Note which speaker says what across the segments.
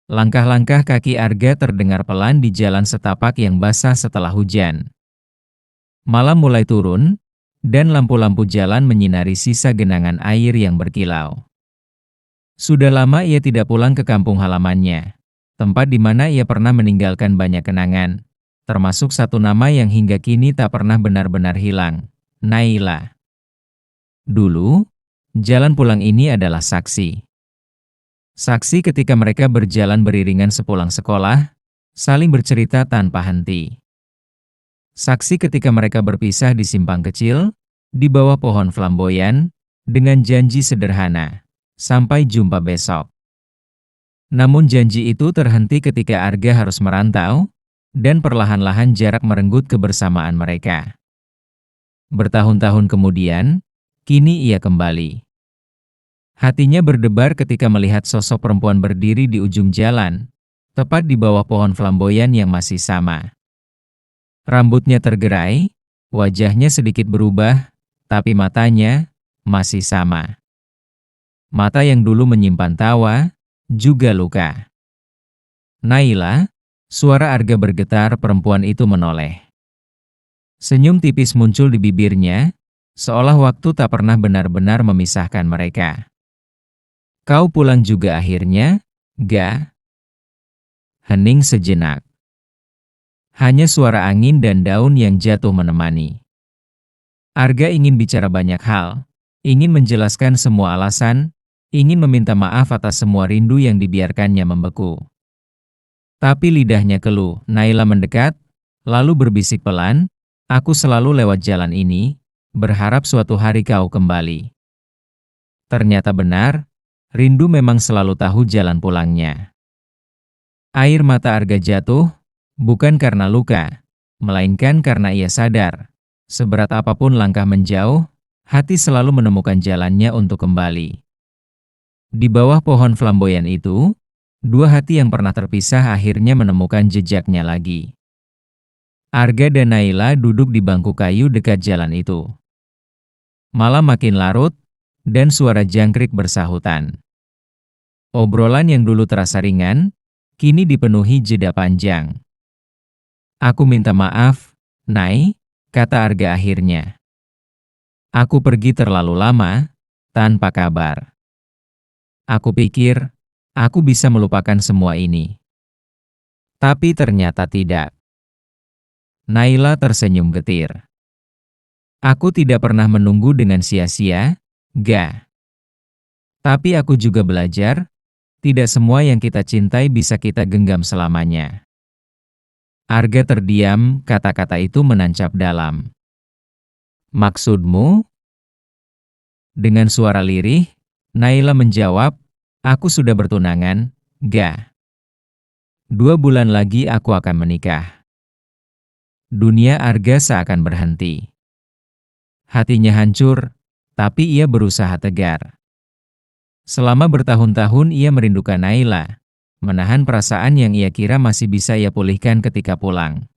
Speaker 1: Langkah-langkah kaki Arga terdengar pelan di jalan setapak yang basah setelah hujan. Malam mulai turun, dan lampu-lampu jalan menyinari sisa genangan air yang berkilau. Sudah lama ia tidak pulang ke kampung halamannya, tempat di mana ia pernah meninggalkan banyak kenangan, termasuk satu nama yang hingga kini tak pernah benar-benar hilang, Naila. Dulu, jalan pulang ini adalah saksi. Saksi ketika mereka berjalan beriringan sepulang sekolah, saling bercerita tanpa henti. Saksi ketika mereka berpisah di simpang kecil, di bawah pohon flamboyan, dengan janji sederhana, sampai jumpa besok. Namun janji itu terhenti ketika Arga harus merantau, dan perlahan-lahan jarak merenggut kebersamaan mereka. Bertahun-tahun kemudian, kini ia kembali. Hatinya berdebar ketika melihat sosok perempuan berdiri di ujung jalan, tepat di bawah pohon flamboyan yang masih sama. Rambutnya tergerai, wajahnya sedikit berubah, tapi matanya masih sama. Mata yang dulu menyimpan tawa, juga luka. Naila, suara Arga bergetar, perempuan itu menoleh. Senyum tipis muncul di bibirnya, seolah waktu tak pernah benar-benar memisahkan mereka. Kau pulang juga akhirnya, Ga? Hening sejenak. Hanya suara angin dan daun yang jatuh menemani. Arga ingin bicara banyak hal, ingin menjelaskan semua alasan, ingin meminta maaf atas semua rindu yang dibiarkannya membeku. Tapi lidahnya keluh. Naila mendekat, lalu berbisik pelan, "Aku selalu lewat jalan ini, berharap suatu hari kau kembali." Ternyata benar, rindu memang selalu tahu jalan pulangnya. Air mata Arga jatuh, bukan karena luka, melainkan karena ia sadar, seberat apapun langkah menjauh, hati selalu menemukan jalannya untuk kembali. Di bawah pohon flamboyan itu, dua hati yang pernah terpisah akhirnya menemukan jejaknya lagi. Arga dan Naila duduk di bangku kayu dekat jalan itu. Malam makin larut, dan suara jangkrik bersahutan. Obrolan yang dulu terasa ringan, kini dipenuhi jeda panjang. "Aku minta maaf, Nay," kata Arga akhirnya. "Aku pergi terlalu lama, tanpa kabar. Aku pikir, aku bisa melupakan semua ini. Tapi ternyata tidak." Naila tersenyum getir. "Aku tidak pernah menunggu dengan sia-sia, Ga. Tapi aku juga belajar, tidak semua yang kita cintai bisa kita genggam selamanya." Arga terdiam, kata-kata itu menancap dalam. "Maksudmu?" Dengan suara lirih, Naila menjawab, "Aku sudah bertunangan, Ga. 2 bulan lagi aku akan menikah." Dunia Arga seakan berhenti. Hatinya hancur, tapi ia berusaha tegar. Selama bertahun-tahun ia merindukan Naila, menahan perasaan yang ia kira masih bisa ia pulihkan ketika pulang.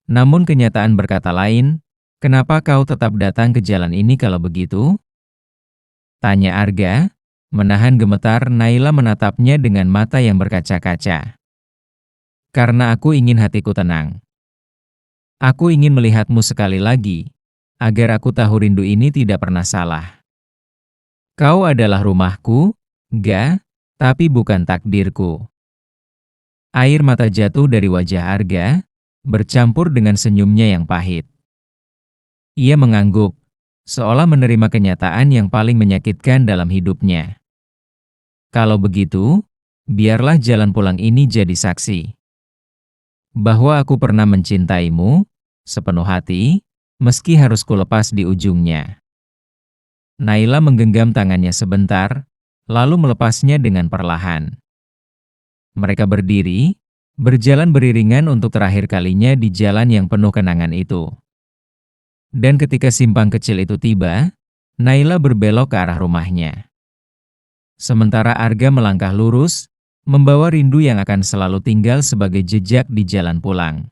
Speaker 1: Namun kenyataan berkata lain, "Kenapa kau tetap datang ke jalan ini kalau begitu?" tanya Arga, menahan gemetar. Naila menatapnya dengan mata yang berkaca-kaca. "Karena aku ingin hatiku tenang. Aku ingin melihatmu sekali lagi, agar aku tahu rindu ini tidak pernah salah. Kau adalah rumahku, Ga, tapi bukan takdirku." Air mata jatuh dari wajah Arga, bercampur dengan senyumnya yang pahit. Ia mengangguk, seolah menerima kenyataan yang paling menyakitkan dalam hidupnya. "Kalau begitu, biarlah jalan pulang ini jadi saksi bahwa aku pernah mencintaimu sepenuh hati, meski harus kulepas di ujungnya." Naila menggenggam tangannya sebentar, lalu melepasnya dengan perlahan. Mereka berdiri, berjalan beriringan untuk terakhir kalinya di jalan yang penuh kenangan itu. Dan ketika simpang kecil itu tiba, Naila berbelok ke arah rumahnya. Sementara Arga melangkah lurus, membawa rindu yang akan selalu tinggal sebagai jejak di jalan pulang.